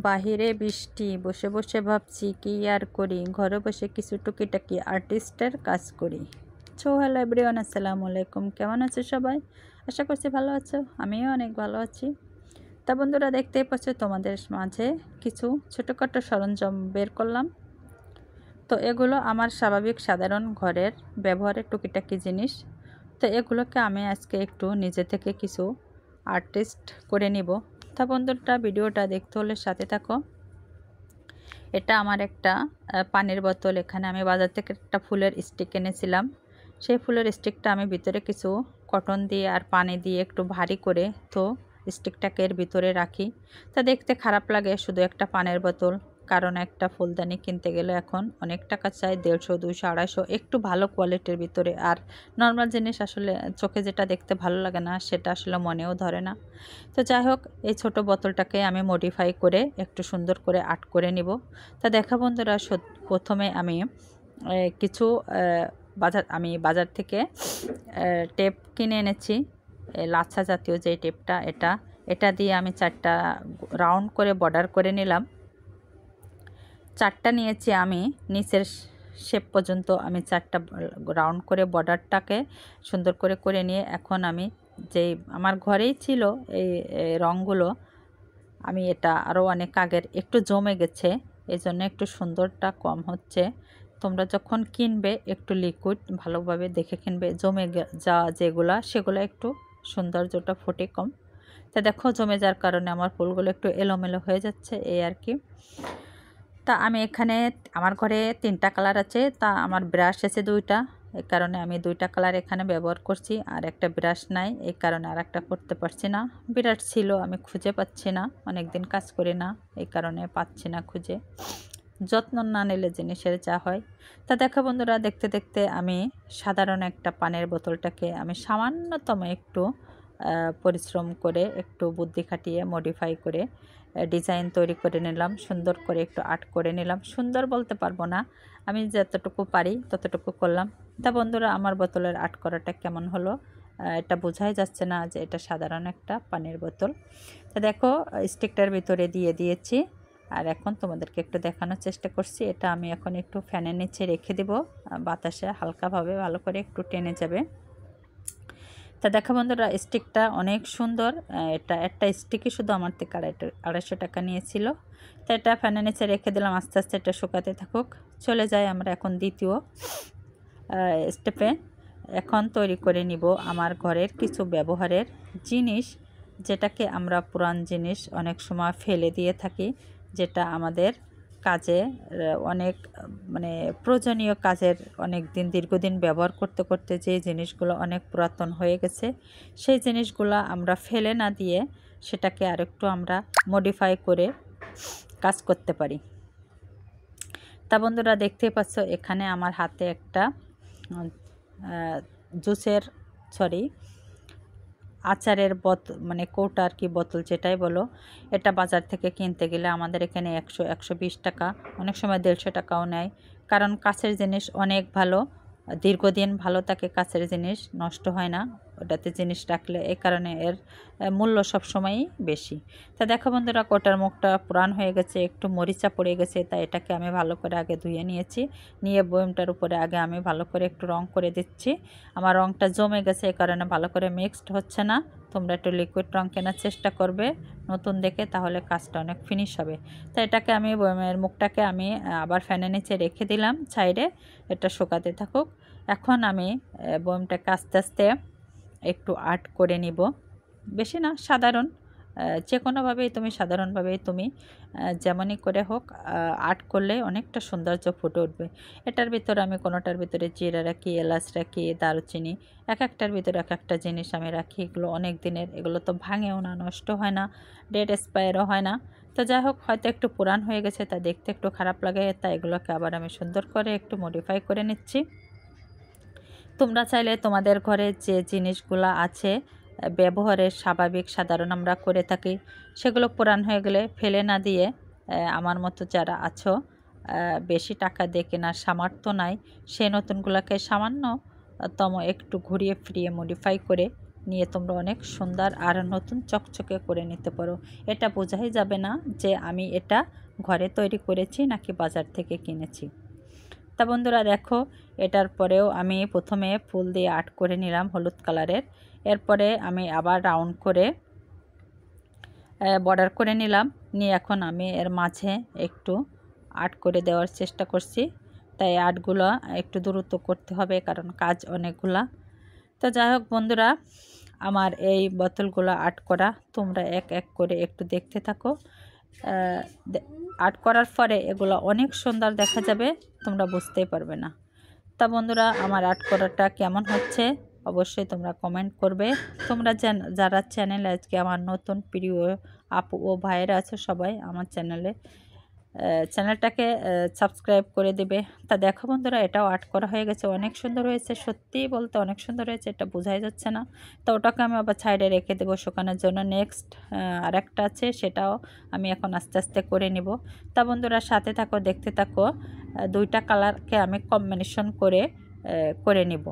বাহিরে বৃষ্টি, বসে বসে ভাবছি কি আর করি, ঘরে বসে কিছু টুকিটাকি আর্টিস্টের কাজ করি। হ্যালো এভরিওয়ান, আসসালামু আলাইকুম। কেমন আছো সবাই? আশা করছি ভালো আছো। আমিও অনেক ভালো আছি। তা বন্ধুরা, দেখতেই পাচ্ছ তোমাদের মাঝে কিছু ছোটোখাটো সরঞ্জাম বের করলাম। তো এগুলো আমার স্বাভাবিক সাধারণ ঘরের ব্যবহারের টুকিটাকি জিনিস। তো এগুলোকে আমি আজকে একটু নিজে থেকে কিছু আর্টিস্ট করে নিব। তা বন্ধুরা, ভিডিওটা দেখতে হলে সাথে থাকো। এটা আমার একটা পানির বোতল। এখানে আমি বাজার থেকে একটা ফুলের স্টিক এনেছিলাম। সেই ফুলের স্টিকটা আমি ভিতরে কিছু কটন দিয়ে আর পানি দিয়ে একটু ভারী করে তো স্টিকটাকে এর ভিতরে রাখি। তা দেখতে খারাপ লাগে শুধু একটা পানির বোতল, কারণ একটা ফুলদানি কিনতে গেলে এখন অনেক টাকা চাই, 150, 200, 250, একটু ভালো কোয়ালিটির ভিতরে। আর নর্মাল জিনিস আসলে চোখে যেটা দেখতে ভালো লাগে না সেটা আসলে মনেও ধরে না। তো যাই হোক, এই ছোট বোতলটাকে আমি মডিফাই করে একটু সুন্দর করে আর্ট করে নিব। তা দেখা বন্ধুরা, প্রথমে আমি কিছু বাজার থেকে টেপ কিনে এনেছি, লাচ্ছা জাতীয় যে টেপটা, এটা দিয়ে আমি 4টা রাউন্ড করে বর্ডার করে নিলাম। 4টা নিয়েছি আমি, নিচের শেপ পর্যন্ত আমি 4টা রাউন্ড করে বর্ডারটাকে সুন্দর করে করে নিয়ে এখন আমি যেই আমার ঘরেই ছিল এই রঙগুলো, আমি এটা আরও অনেক আগের, একটু জমে গেছে, এই জন্য একটু সুন্দরটা কম হচ্ছে। তোমরা যখন কিনবে একটু লিকুইড ভালোভাবে দেখে কিনবে, জমে যাওয়া যেগুলা সেগুলো একটু সৌন্দর্যটা ফোটে কম। তা দেখো, জমে যাওয়ার কারণে আমার ফুলগুলো একটু এলোমেলো হয়ে যাচ্ছে, এই আর কি। তা আমি এখানে, আমার ঘরে 3টা কালার আছে, তা আমার ব্রাশ আছে 2টা, এই কারণে আমি 2টা কালার এখানে ব্যবহার করছি। আর একটা ব্রাশ নাই, এই কারণে আর একটা করতে পারছি না। ব্রাশ ছিল, আমি খুঁজে পাচ্ছি না, অনেক দিন কাজ করি না, এই কারণে পাচ্ছি না খুঁজে। যত্ন না নিলে জিনিসের যা হয়। তা দেখো বন্ধুরা, দেখতে দেখতে আমি সাধারণ একটা পানির বোতলটাকে আমি সামান্যতম একটু পরিশ্রম করে, একটু বুদ্ধি খাটিয়ে মডিফাই করে ডিজাইন তৈরি করে নিলাম, সুন্দর করে একটু আর্ট করে নিলাম। সুন্দর বলতে পারবো না, আমি যতটুকু পারি ততটুকু করলাম। তা বন্ধুরা, আমার বোতলের আর্ট করাটা কেমন হলো এটা বোঝাই যাচ্ছে না যে এটা সাধারণ একটা পানির বোতল। তা দেখো, স্টিকটার ভিতরে দিয়ে দিয়েছি। আর এখন তোমাদেরকে একটু দেখানোর চেষ্টা করছি। এটা আমি এখন একটু ফ্যানের নিচে রেখে দেব, বাতাসে হালকাভাবে ভালো করে একটু টেনে যাবে। তা দেখো বন্ধুরা, স্টিকটা অনেক সুন্দর। এটা একটা স্টিকই শুধু আমার থেকে 250 টাকা নিয়েছিল। তো এটা ফ্যানের নিচে রেখে দিলাম, আস্তে আস্তে এটা শুকাতে থাকুক। চলে যাই আমরা এখন দ্বিতীয় স্টেপে। এখন তৈরি করে নিব আমার ঘরের কিছু ব্যবহারের জিনিস, যেটাকে আমরা পুরান জিনিস অনেক সময় ফেলে দিয়ে থাকি, যেটা আমাদের কাজে অনেক প্রয়োজনীয় কাজের, অনেক দিন দীর্ঘদিন ব্যবহার করতে করতে যে জিনিসগুলো অনেক পুরাতন হয়ে গেছে, সেই জিনিসগুলো আমরা ফেলে না দিয়ে সেটাকে আরেকটু আমরা মডিফাই করে কাজ করতে পারি। তা বন্ধুরা, দেখতেই পাচ্ছ এখানে আমার হাতে একটা আচারের কৌটা আর কি, বোতল যেটাই বলো। এটা বাজার থেকে কিনতে গেলে আমাদের এখানে 100-120 টাকা, অনেক সময় 150 টাকাও নেয়। কারণ কাছের জিনিস অনেক ভালো, দীর্ঘদিন ভালো থাকে, কাছের জিনিস নষ্ট হয় না ওটাতে জিনিস রাখলে, এই কারণে এর মূল্য সবসময়ই বেশি। তা দেখো বন্ধুরা, কোটার মুখটা পুরান হয়ে গেছে, একটু মরিচা পড়ে গেছে, তাই এটাকে আমি ভালো করে আগে ধুয়ে নিয়েছি। নিয়ে বয়মটার উপরে আগে আমি ভালো করে একটু রং করে দিচ্ছি। আমার রংটা জমে গেছে, এই কারণে ভালো করে মিক্সড হচ্ছে না। তোমরা একটু লিকুইড রং কেনার চেষ্টা করবে নতুন দেখে, তাহলে কাজটা অনেক ফিনিশ হবে। তো এটাকে আমি বয়মের মুখটাকে আমি আবার ফ্যানের নিচে রেখে দিলাম সাইডে, এটা শুকাতে থাকুক। এখন আমি বয়মটাকে আস্তে আস্তে একটু আর্ট করে নিব, বেশি না, সাধারণ, যে কোনোভাবেই তুমি সাধারণভাবেই তুমি যেমনই করে হোক আর্ট করলে অনেকটা সৌন্দর্য ফুটে উঠবে। এটার ভিতরে আমি কোনোটার ভিতরে জিরা রাখি, এলাচ রাখি, দারুচিনি, এক একটার ভিতরে এক একটা জিনিস আমি রাখি। এগুলো অনেক দিনের, এগুলো তো ভাঙেও না, নষ্ট হয় না, ডেট এক্সপায়ারও হয় না। তো যাই হোক, হয়তো একটু পুরান হয়ে গেছে, তা দেখতে একটু খারাপ লাগে, তাই এগুলোকে আবার আমি সুন্দর করে একটু মডিফাই করে নিচ্ছি। তোমরা চাইলে তোমাদের ঘরে যে জিনিসগুলো আছে ব্যবহারের স্বাভাবিক সাধারণ আমরা করে থাকি, সেগুলো পুরান হয়ে গেলে ফেলে না দিয়ে, আমার মতো যারা আছো বেশি টাকা দিয়ে কেনার সামর্থ্য নাই, সেই নতুনগুলোকে সামান্যতম একটু ঘুরিয়ে ফিরিয়ে মডিফাই করে নিয়ে তোমরা অনেক সুন্দর আর নতুন চকচকে করে নিতে পারো। এটা বোঝাই যাবে না যে আমি এটা ঘরে তৈরি করেছি নাকি বাজার থেকে কিনেছি। তা বন্ধুরা দেখো, এটার পরেও আমি প্রথমে ফুল দিয়ে আর্ট করে নিলাম হলুদ কালারের। এরপরে আমি আবার রাউন্ড করে বর্ডার করে নিলাম। নিয়ে এখন আমি এর মাঝে একটু আর্ট করে দেওয়ার চেষ্টা করছি। তাই আর্টগুলো একটু দ্রুত করতে হবে, কারণ কাজ অনেকগুলা। তো যাই হোক বন্ধুরা, আমার এই বোতলগুলো আর্ট করা তোমরা এক এক করে একটু দেখতে থাকো। আর্ট করার পরে এগুলো অনেক সুন্দর দেখা যাবে, তোমরা বুঝতেই পারবে না। তা বন্ধুরা, আমার আর্ট করাটা কেমন হচ্ছে অবশ্যই তোমরা কমেন্ট করবে। তোমরা যারা চ্যানেলে আজকে আমার নতুন প্রিয় আপু ও ভাইয়েরা আছে, সবাই আমার চ্যানেলটাকে সাবস্ক্রাইব করে দেবে। তা দেখো বন্ধুরা, এটাও আর্ট করা হয়ে গেছে, অনেক সুন্দর হয়েছে। সত্যিই বলতে অনেক সুন্দর হয়েছে, এটা বোঝাই যাচ্ছে না। তো ওটাকে আমি আবার সাইডে রেখে দেবো শুকানোর জন্য। নেক্সট আরেকটা আছে, সেটাও আমি এখন আস্তে আস্তে করে নিব। তা বন্ধুরা সাথে থাকো, দেখতে থাকো। দুইটা কালারকে আমি কম্বিনেশন করে নিব।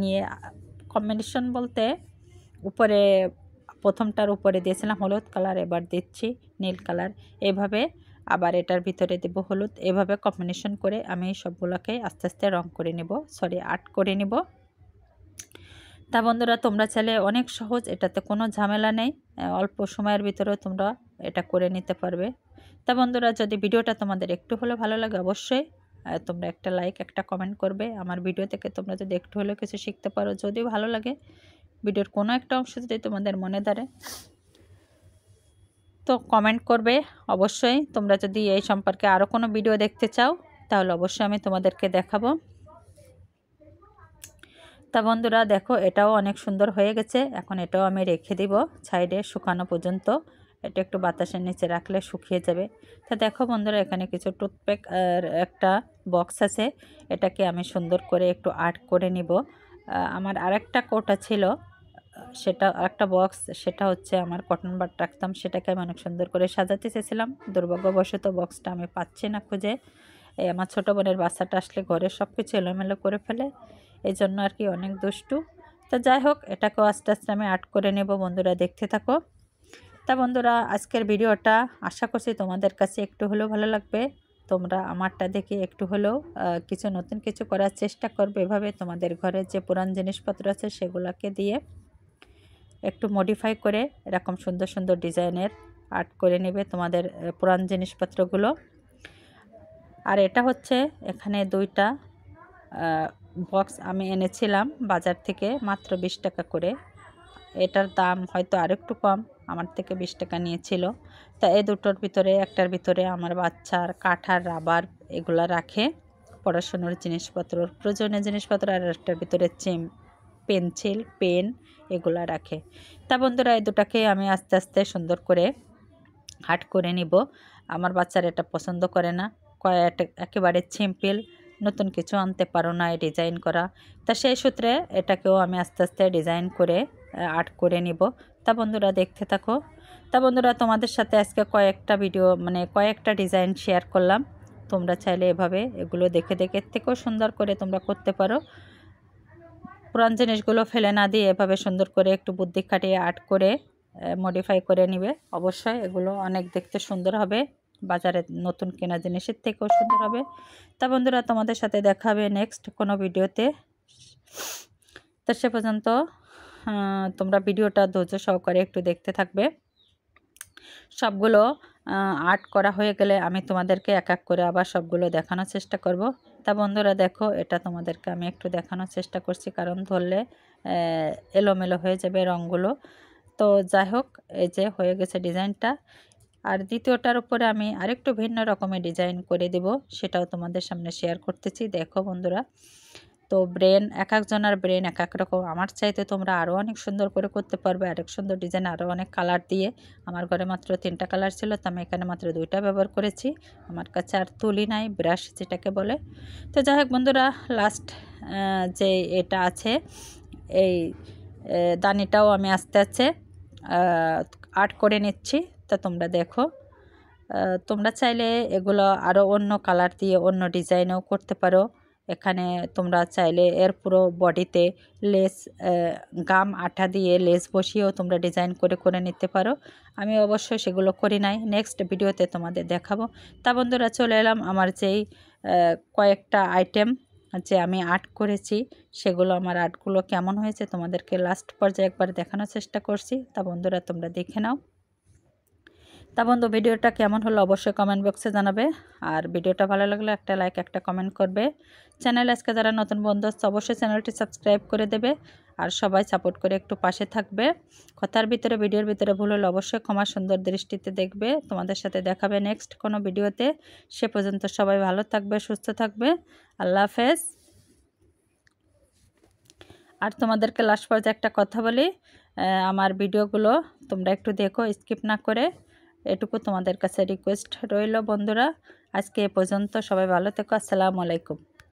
নিয়ে কম্বিনেশন বলতে উপরে প্রথমটার উপরে দিয়েছিলাম হলুদ কালার, এবার দিচ্ছি নীল কালার। এইভাবে আবার এটার ভিতরে দেব হলুদ। এভাবে কম্বিনেশন করে আমি সবগুলোকে আস্তে আস্তে রং করে নেব, আর্ট করে নেব। তা বন্ধুরা তোমরা চাইলে অনেক সহজ, এটাতে কোনো ঝামেলা নেই, অল্প সময়ের ভিতরে তোমরা এটা করে নিতে পারবে। তা বন্ধুরা, যদি ভিডিওটা তোমাদের একটু হলেও ভালো লাগে অবশ্যই তোমরা একটা লাইক একটা কমেন্ট করবে। আমার ভিডিও থেকে তোমরা যদি একটু হলেও কিছু শিখতে পারো, যদি ভালো লাগে ভিডিওর কোনো একটা অংশ যদি তোমাদের মনে ধরে, তো কমেন্ট করবে অবশ্যই। তোমরা যদি এই সম্পর্কে আরও কোনো ভিডিও দেখতে চাও তাহলে অবশ্যই আমি তোমাদেরকে দেখাবো। তা বন্ধুরা দেখো, এটাও অনেক সুন্দর হয়ে গেছে। এখন এটাও আমি রেখে দিব সাইডে শুকানো পর্যন্ত। এটা একটু বাতাসের নিচে রাখলে শুকিয়ে যাবে। তা দেখো বন্ধুরা, এখানে কিছু টুথপেক আর একটা বক্স আছে, এটাকে আমি সুন্দর করে একটু আর্ট করে নিব। আমার আরেকটা কোটা ছিল, সেটা আরেকটা বক্স, সেটা হচ্ছে আমার কটন বাড রাখতাম, সেটাকে আমি অনেক সুন্দর করে সাজাতে চেয়েছিলাম। দুর্ভাগ্যবশত বক্সটা আমি পাচ্ছি না খুঁজে। আমার ছোটো বোনের বাচ্চাটা আসলে ঘরে সব কিছু এলোমেলো করে ফেলে, এই জন্য আর কি অনেক দুষ্টু। তো যাই হোক, এটাকেও আস্তে আস্তে আমি আর্ট করে নেব। বন্ধুরা দেখতে থাকো। তা বন্ধুরা, আজকের ভিডিওটা আশা করছি তোমাদের কাছে একটু হলেও ভালো লাগবে। তোমরা আমারটা দেখে একটু হলেও কিছু নতুন কিছু করার চেষ্টা করবে। এভাবে তোমাদের ঘরে যে পুরান জিনিসপত্র আছে সেগুলোকে দিয়ে একটু মডিফাই করে এরকম সুন্দর সুন্দর ডিজাইনের আর্ট করে নেবে তোমাদের পুরান জিনিসপত্রগুলো। আর এটা হচ্ছে, এখানে দুইটা বক্স আমি এনেছিলাম বাজার থেকে মাত্র 20 টাকা করে। এটার দাম হয়তো আরেকটু কম, আমার থেকে 20 টাকা নিয়েছিল। তা এই দুটোর ভিতরে একটার ভিতরে আমার বাচ্চার কাঠার রাবার এগুলো রাখে, পড়াশোনার জিনিসপত্র, প্রয়োজনীয় জিনিসপত্র, আর একটার ভিতরে পেন্সিল পেন এগুলো রাখে। তা বন্ধুরা, এই দুটাকে আমি আস্তে আস্তে সুন্দর করে আর্ট করে নিব। আমার বাচ্চারা এটা পছন্দ করে না, একেবারে সিম্পল, নতুন কিছু আনতে পারো না এই ডিজাইন করা। তা সেই সূত্রে এটাকেও আমি আস্তে আস্তে ডিজাইন করে আর্ট করে নিব। তা বন্ধুরা দেখতে থাকো। তা বন্ধুরা, তোমাদের সাথে আজকে কয়েকটা ডিজাইন শেয়ার করলাম। তোমরা চাইলে এভাবে এগুলো দেখে দেখে থেকেও সুন্দর করে তোমরা করতে পারো। পুরান জিনিসগুলো ফেলে না দিয়ে এভাবে সুন্দর করে একটু বুদ্ধি খাটিয়ে আর্ট করে মডিফাই করে নিবে। অবশ্যই এগুলো অনেক দেখতে সুন্দর হবে, বাজারে নতুন কেনা জিনিসের থেকেও সুন্দর হবে। তা বন্ধুরা, তোমাদের সাথে দেখা হবে নেক্সট কোনো ভিডিওতে। তো সে পর্যন্ত তোমরা ভিডিওটা ধৈর্য সহকারে একটু দেখতে থাকবে। সবগুলো আর্ট করা হয়ে গেলে আমি তোমাদেরকে এক এক করে আবার সবগুলো দেখানোর চেষ্টা করব। তা বন্ধুরা দেখো, এটা তোমাদেরকে আমি একটু দেখানোর চেষ্টা করছি, কারণ ধরলে এলোমেলো হয়ে যাবে রঙগুলো। তো যাই হোক, এই যে হয়ে গেছে ডিজাইনটা। আর দ্বিতীয়টার উপরে আমি আরেকটু ভিন্ন রকমের ডিজাইন করে দেব, সেটাও তোমাদের সামনে শেয়ার করতেছি। দেখো বন্ধুরা, তো এক একজনের ব্রেন এক এক রকম। আমার চাইতে তোমরা আরও অনেক সুন্দর করে করতে পারবে, আরেক সুন্দর ডিজাইন, আরও অনেক কালার দিয়ে। আমার ঘরে মাত্র 3টা কালার ছিল, তো আমি এখানে মাত্র 2টা ব্যবহার করেছি। আমার কাছে আর তুলি নাই, ব্রাশ যেটাকে বলে। তো যাই হোক বন্ধুরা, লাস্ট যে এটা আছে, এই দানিটাও আমি আস্তে আস্তে আর্ট করে নিচ্ছি। তা তোমরা দেখো, তোমরা চাইলে এগুলো আরও অন্য কালার দিয়ে অন্য ডিজাইনেও করতে পারো। এখানে তোমরা চাইলে এর পুরো বডিতে লেস গাম আঠা দিয়ে লেস বসিয়েও তোমরা ডিজাইন করে করে নিতে পারো। আমি অবশ্যই সেগুলো করি নাই, নেক্সট ভিডিওতে তোমাদের দেখাবো। তা বন্ধুরা চলে এলাম আমার যেই কয়েকটা আইটেম যে আমি আর্ট করেছি, সেগুলো আমার আর্টগুলো কেমন হয়েছে তোমাদেরকে লাস্ট পর্যায়ে একবার দেখানোর চেষ্টা করছি। তা বন্ধুরা তোমরা দেখে নাও। তা বন্ধু ভিডিওটা কেমন হলো অবশ্যই কমেন্ট বক্সে জানাবে, আর ভিডিওটা ভালো লাগলে একটা লাইক একটা কমেন্ট করবে। চ্যানেল আজকে যারা নতুন বন্ধু হচ্ছে অবশ্যই চ্যানেলটি সাবস্ক্রাইব করে দেবে, আর সবাই সাপোর্ট করে একটু পাশে থাকবে। কথার ভিতরে ভিডিওর ভিতরে ভুল হলে অবশ্যই ক্ষমা সুন্দর দৃষ্টিতে দেখবে। তোমাদের সাথে দেখাবে নেক্সট কোনো ভিডিওতে। সে পর্যন্ত সবাই ভালো থাকবে, সুস্থ থাকবে। আল্লাহ হাফেজ। আর তোমাদেরকে লাস্ট পর্যায়ে একটা কথা বলি, আমার ভিডিওগুলো তোমরা একটু দেখো, স্কিপ না করে। এটুকু তোমাদের কাছে রিকোয়েস্ট রইল বন্ধুরা। আজকে এ পর্যন্ত, সবাই ভালো থেকো। আসসালামু আলাইকুম।